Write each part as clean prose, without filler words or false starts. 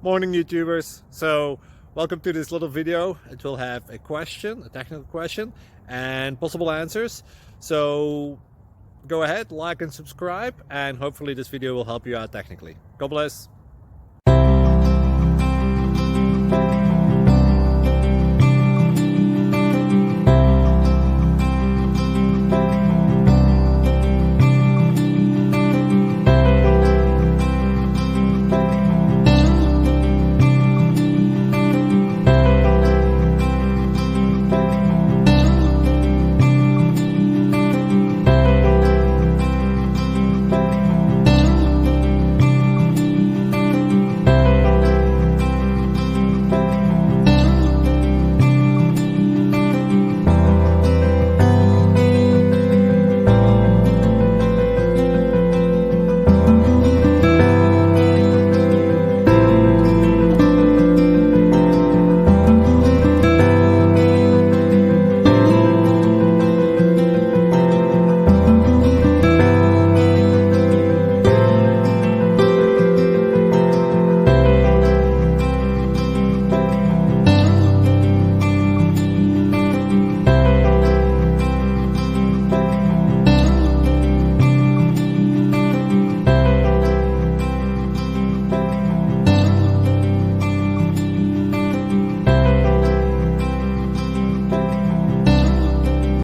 Morning YouTubers. So welcome to this little video. It will have a question, a technical question, and possible answers. So go ahead, like and subscribe, and hopefully this video will help you out technically. God bless.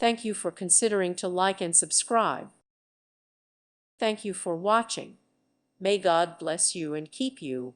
Thank you for considering to like and subscribe. Thank you for watching. May God bless you and keep you.